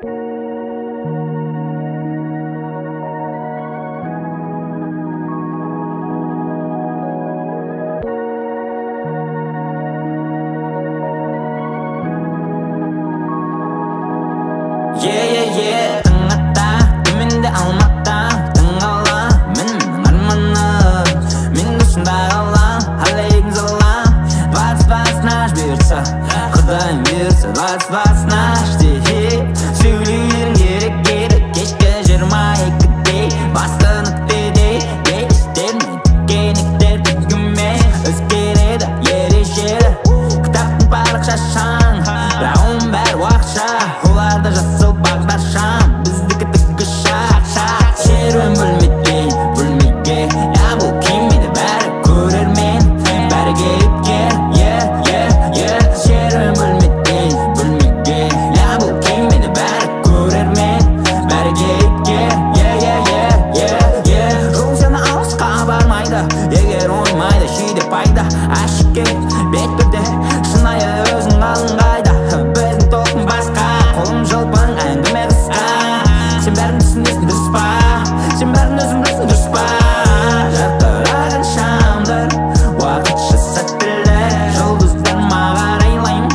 Таңатта, төменде алматта тыңала, менің арманы мен досында қала, алейкум салам. 20 наш бұйыртса, Құдайым бұйыртса 20 наш дейді. Сөйлеулерің керек кешкі 22-де басты нүктеде елестеріне тікенектер түгіме өзгереді ережелі. Кітаптың парақшашаң, рауым бәр уақытша, оларда жасыл бағдаршам, біздікі тікіша серуен бөлмеге, бұл кимейді бәрі көрермен, бәрі кейіпкер. Серуен бөлмеге, бұл кимейді бәрі көрермен, бәрі кейіпкер. Жол сені алысқа бармайды, егер оймайды шүйде пайда. Ашық керек бет бірде, шынайы өзің қалың қайда. Біздің толқын басқа, қолым жылпың, әңгіме қысқа. Сен бәрін түсінесің дұрыс па, сен бәрін өзің білесің дұрыс па. Жарқыраған шамдар, уақытша сәттілер, жұлдыздар мағарайлайым,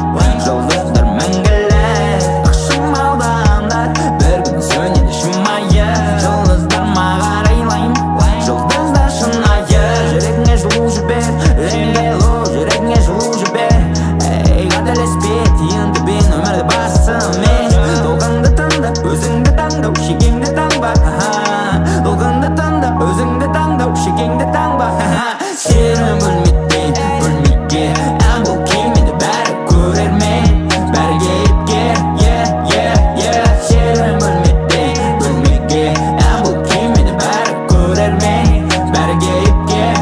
жұлдыздар мәңгілер. Ықшым аудандар, бір күн сөнеді шымайы, жұлдыздар мағарайлайым, жұлдыздар шынайы. Жүрегіңе жылу жібер, жүрегіңе жылу жібер. Қателеспе, тиын түбен өмірді басымен. Толғанды таңдап, өзіңді таңдау, шекеңді таңба. Толғанды таңдап, өзіңді таңдау, шекеңді таңба. Серуен бөлмеге, бұл кимейді бәрі көрермен, бәрі кейіпкер. Серуен бөлмеге, бұл кимейді бәрі көрермен, бәрі кейіпкер.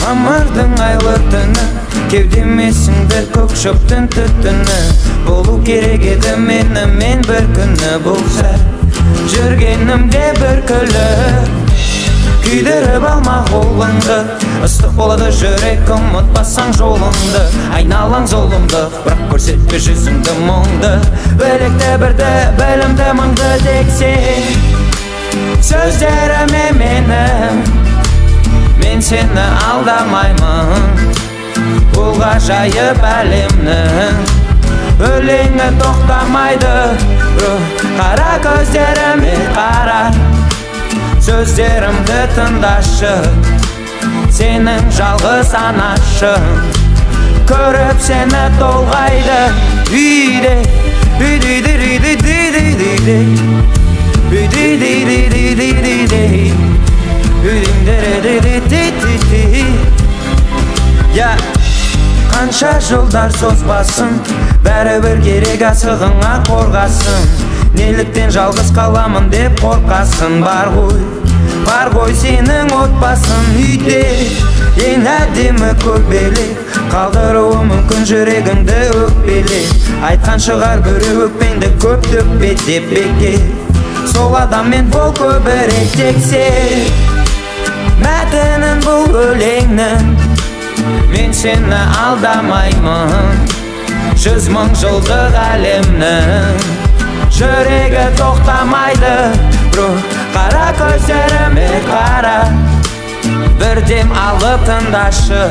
Мамырдың айлы түні, кеудемесіңді көк шөптің түтіні. Болу керек еді мен бір күні болса, жүргенімде бір күлі. Күйдіріп алма қолыңды, ыстық болады жүрек, ұмытпасаң жолыңды. Айналаң зұлымдық, бірақ көрсетпе жүзіңді мұңды. Білекті бірді, білімді мыңды тексен, сөздеріме менің, мен сені алдамаймын. Бұл ғажайып әлемнің өлеңі тоқтамайды. Қара көздеріме қара, сөздерімді тыңдашы, сенің жалғыз анашың. Көріп сені толғайды үйде, қанша жылдар созбасын, бәрібір керек асығыңа қорғасын. Неліктен жалғыз қаламын деп қорқасын. Бар ғой сенің отбасын үйде, ең әдемі көбелек. Қалдыруы мүмкін жүрегіңді өкпелек. Айтқан шығар біреу өкпеңді көп төкпе деп бекер. Сол адаммен бол көбірек тексе, мәтінін бұл өлеңнің, мен сені алдамаймын. 100 мың жылдық әлемнің жүрегі тоқтамайды. Қара көздеріме қара, бірдем алып тыңдашы,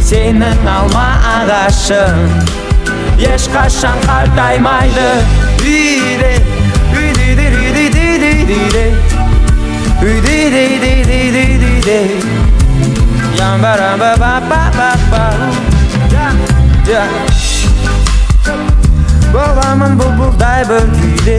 сенің алма ағашың ешқашан қартаймайды. Боламын бұлбұлдай бір күйде,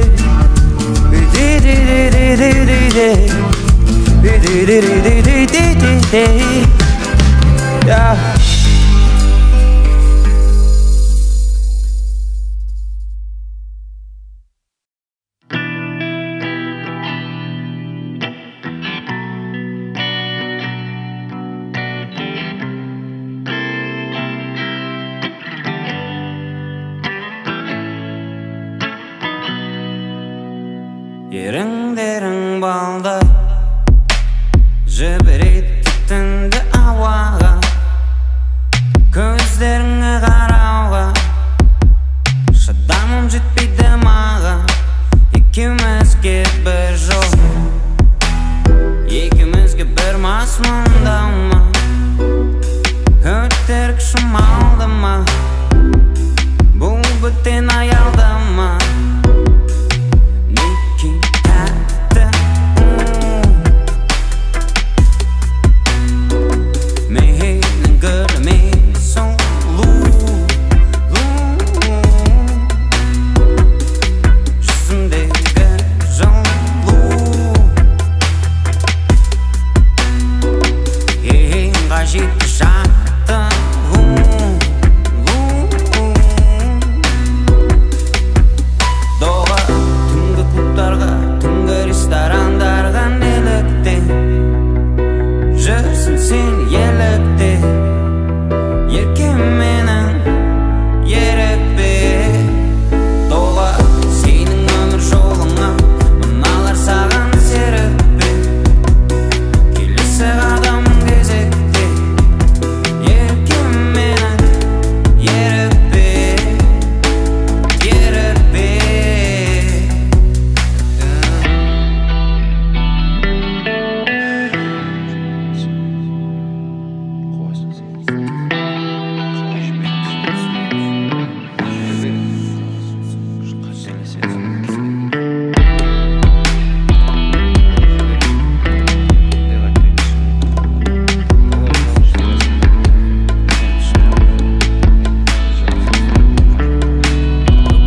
еріндерің балда жібереді түтінді ауаға көздеріңе қарауға шыдамым жетпейді маған екеумізге бір жол екеумізге бір мазмұнда ма өтер күшім алды ма бұл бөтен аялда ма неге тәтті менің гүліме сұлу жүзімдегі жылу ең қажетті жаттығу доға түнгі клубтарға түнгі ресторандарға неліктен жүрсің сен елікте еркеменен ерікпе доға сенің өмір жолыңа мыналар саған серікпе келесі қадам кезекте еркеменен ерікпе ерікпе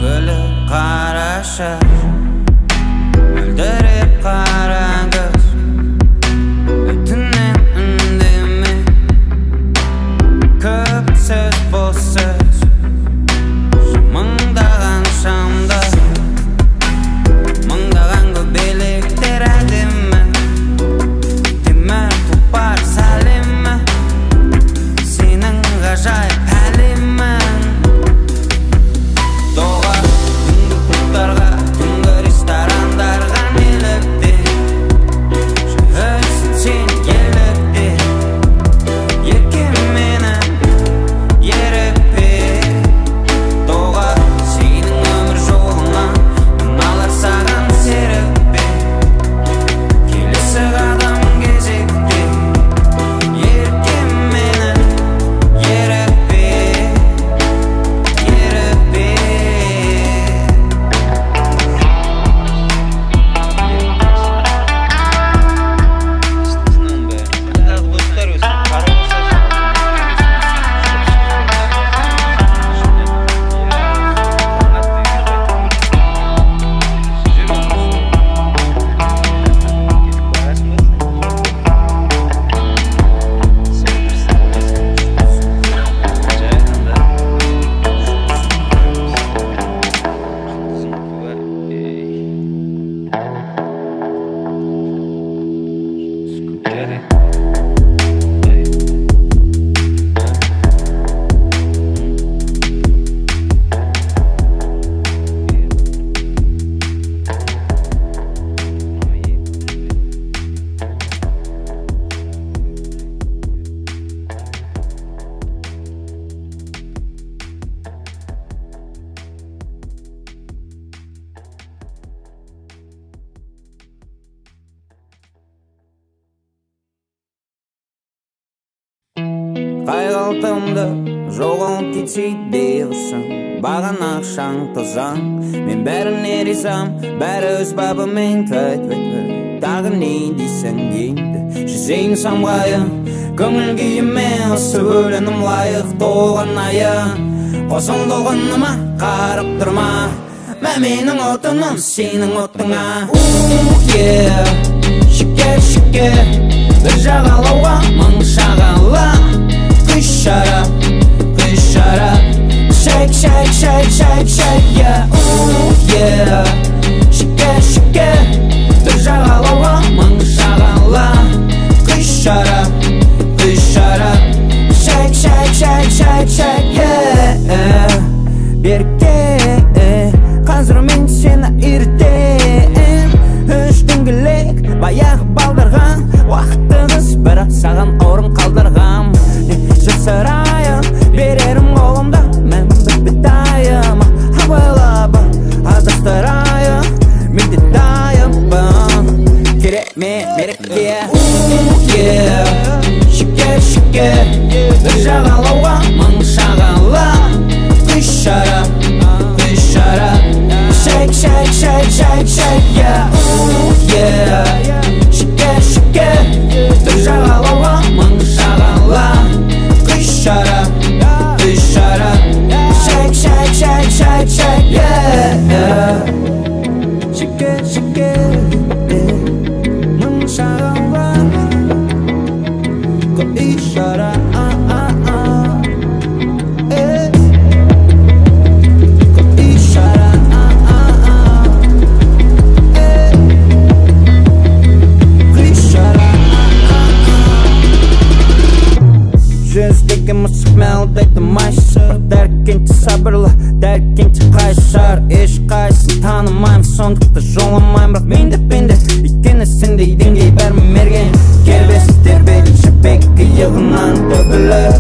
гүлі қараша мөлдіреп қара көз өтінен үндеме көп сөз бос сөз мыңдаған шамда мыңдаған көбелектер әдемі темір тұлпар сәлемі сенің ғажайып әлемің доға түнгі клубтарға түнгі ресторандарға неліктен жүрсің сен елікте еркеменен ерікпе доға сенің өмір жолыңа мыналар саған серікпе келесі қадам кезекте еркеменен ерікпе ерікпе қайғалтымды жоғалып кетсе бейғысың баған ақшаң тозаң мен бәріне ризам бәрі өз бабымен тағы не дейсің енді жүзейін самғайын көңіл күйіме осы өлеңім лайық толған айын қосылдығыныма қарап тұрма мә менің отыным сенің отыңа шеке бір жағалауға мың шағала құш шарап шайк шеке бір жағалауға мың шағала құш шарап шайк берке қазір мен сені үйретем сондықта жоламайм, бірақ менде өйткені сендей деңгей бәрі мерген. Кербесіз тербеліші бекі иығынан төгіліп,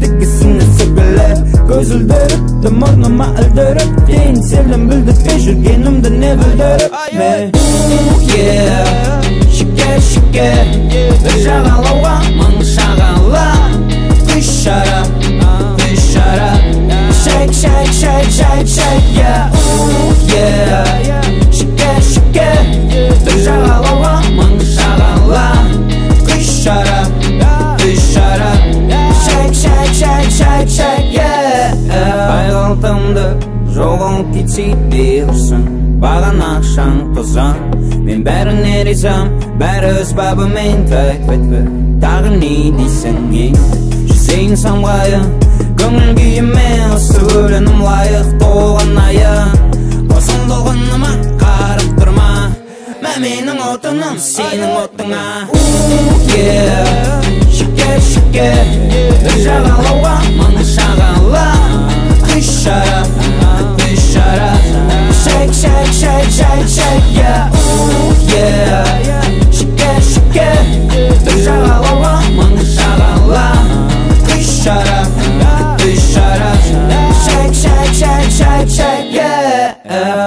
тігісіне сөгіліп, көз үлдіріп, мұрныма үлдіріп, дейін селім бүлдірпей жүргенімді не бүлдіріп. Шекер, бір жағалауға маңы шағала, күш шара, shake, yeah, шекер, бір жағалауға маңы шағала, күш шара, shake, yeah. Байғалтымды жоғалып кетсе дейірсің, баған ақшаң тозаң, мен бәріне ризам, бәрі өз бабымен тәйт, тағы не дейсің енді, жүзейін самғайын, көңіл күйімен осы өлеңім лайық толған айын. Қосын толғыныма қарап тұрма, мә менің отыным сенің отыңа. Шекер, бір жағалауға маңы шағала, күш шара, shake, yeah, шекер, бір жағалауға маңы шағала, күш шара, shake, yeah.